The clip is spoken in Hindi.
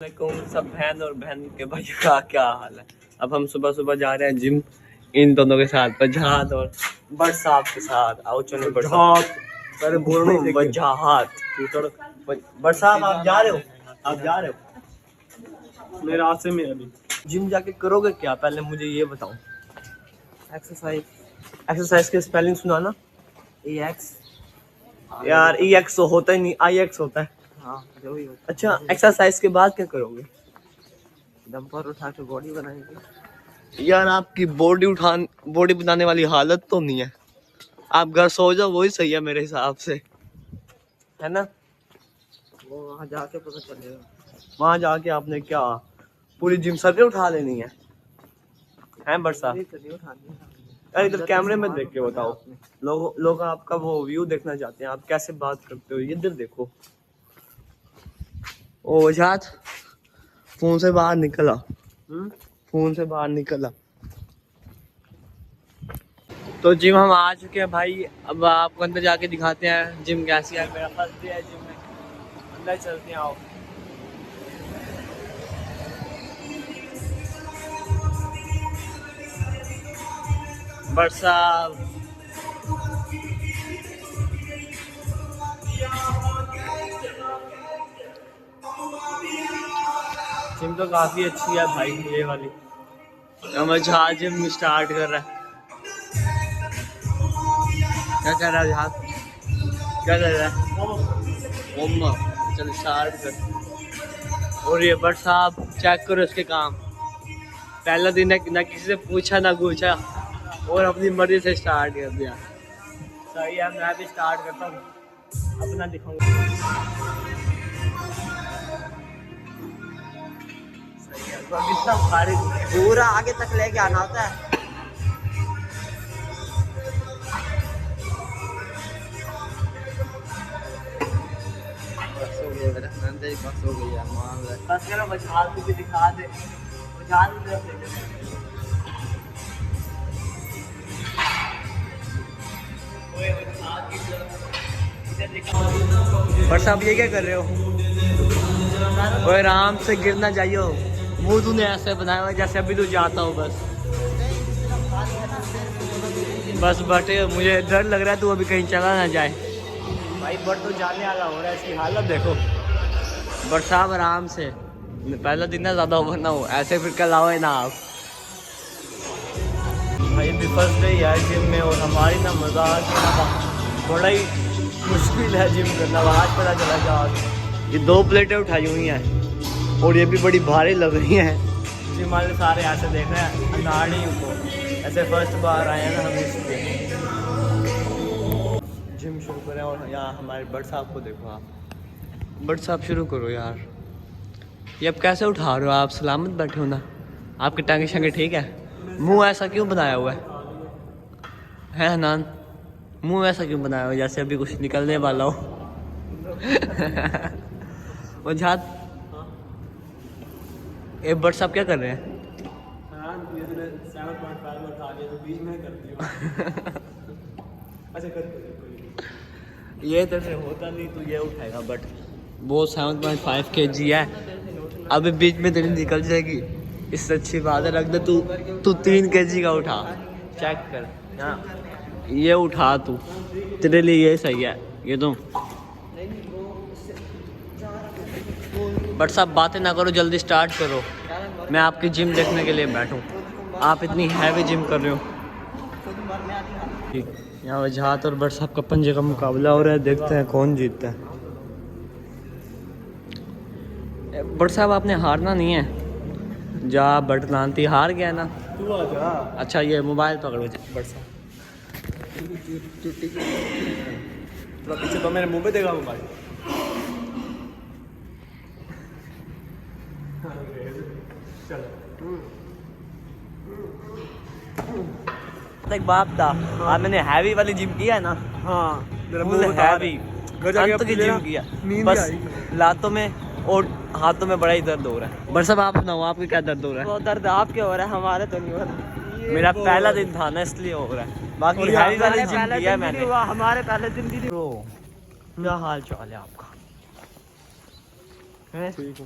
सब बहन और बहन के भाई का क्या हाल है। अब हम सुबह सुबह जा रहे हैं जिम इन दोनों के साथ, वजाहत और बट साहब के साथ। आओ चलो वजाहत, बट साहब आप जा रहे हो, आप जा रहे हो मेरे रास्ते में अभी। जिम जाके करोगे क्या, पहले मुझे ये बताओ। एक्सरसाइज के स्पेलिंग सुनाना। EX यार EX तो होता ही नहीं, IX होता है। हाँ जो भी होता अच्छा, एक्सरसाइज के बाद क्या करोगे? डंपर उठा के बॉडी बनाएंगे। यार आपकी बॉडी बनाने वाली हालत तो नहीं है। आप घर सो जाओ, वही सही है मेरे हिसाब से, है ना। वो वहाँ जाके पता चलेगा। वहां जाके आपने क्या पूरी जिम सर उठा लेनी है बरसा? तो नहीं उठानी। यार इधर कैमरे में देख के बताओ, लोग आपका वो व्यू देखना चाहते हैं, आप कैसे बात करते हो। इधर देखो। ओ वजात, फोन से बाहर निकला, फोन से बाहर निकला। तो जिम हम आ चुके हैं भाई। अब आपको अंदर जाके दिखाते हैं जिम कैसी है। मेरा फर्स्ट डे है जिम में, अंदर चलते हैं। आओ। बरसा जिम तो काफी अच्छी है भाई, ये वाली। हम जहाज जिम स्टार्ट कर रहा है। क्या कर रहा है जहाज, क्या कर रहा है? चल स्टार्ट कर। और ये बट साहब चेक करो इसके काम। पहला दिन है, ना किसी से पूछा ना पूछा और अपनी मर्जी से स्टार्ट कर दिया। सही है, मैं भी स्टार्ट करता हूँ, अपना दिखाऊंगा। तो अब इतना भारी पूरा आगे तक लेके आना होता है। बस हो गई यार, मान ले। बस करो, बचाल को भी दिखा दे। बचाल की तरफ ले जा। पर साहब ये क्या कर रहे हो? ओए आराम से गिरना चाहिए। मुंह तूने ऐसे बनाया हुआ जैसे अभी तू जाता हो। बस बट मुझे डर लग रहा है तू अभी कहीं चला ना जाए भाई। बट तो जाने वाला हो रहा है, इसकी हालत देखो। बट साहब आराम से, पहला दिन ना ज़्यादा ओवर ना हो, ऐसे फिर कल आओ ना आप। भाई भी फर्स्ट डे है जिम में और हमारी ना मजाक बड़ा ही मुश्किल है जिम करना। आज पता चला जा, ये 2 प्लेटें उठाई हुई हैं और ये भी बड़ी भारी लग रही हैं। जिम वाले सारे ऐसे देख रहे हैं अनाड़ी को, ऐसे फर्स्ट बार आए हैं ना हम इसलिए। जिम शुरू करें और यहाँ हमारे बट साहब को देखो। आप बट साहब शुरू करो यार। ये अब कैसे उठा रहे हो आप? सलामत बैठे हो ना? आपके टांगे शांगे ठीक है? मुंह ऐसा क्यों बनाया हुआ है हनान? मुंह ऐसा क्यों बनाया हुआ जैसे अभी कुछ निकलने वाला हो? वो झात ये बट साहब क्या कर रहे हैं? ये तो से होता नहीं, तो ये उठाएगा। बट वो 7.5 kg है, अभी बीच में तेरी निकल जाएगी। इससे अच्छी बात है, रख दे तू 3 kg का उठा। चेक कर, हाँ ये उठा तू, तेरे लिए ये सही है। ये तो बट साहब बातें ना करो, जल्दी स्टार्ट करो। मैं आपकी जिम देखने के लिए बैठूं, आप इतनी हैवी जिम कर रहे हो। यहाँ वजाहत और बट साहब का पंजे का मुकाबला हो रहा है, देखते हैं कौन जीतता है। बट साहब आपने हारना नहीं है। जा बट लानती हार गया ना तू आ जा। अच्छा ये मोबाइल पकड़ो बट साहब। पीछे तो मेरे मुंह पे देगा मोबाइल। एक बाप था, आज मैंने हैवी वाली जिम किया है ना। हाँ हैवी अंत की जिम किया, बस लातों में और हाथों में बड़ा ही दर्द हो रहा है। बट सब आप सुनाओ, आपके क्या दर्द हो रहा है? वो दर्द आपके हो रहा है, हमारे तो नहीं हो रहा। मेरा पहला दिन था ना इसलिए हो रहा है, बाकी हैवी वाली जिम किया मैंने। हमारे पहले दिन भी ब्रो क्या हाल चाल है आपका? ठीक है।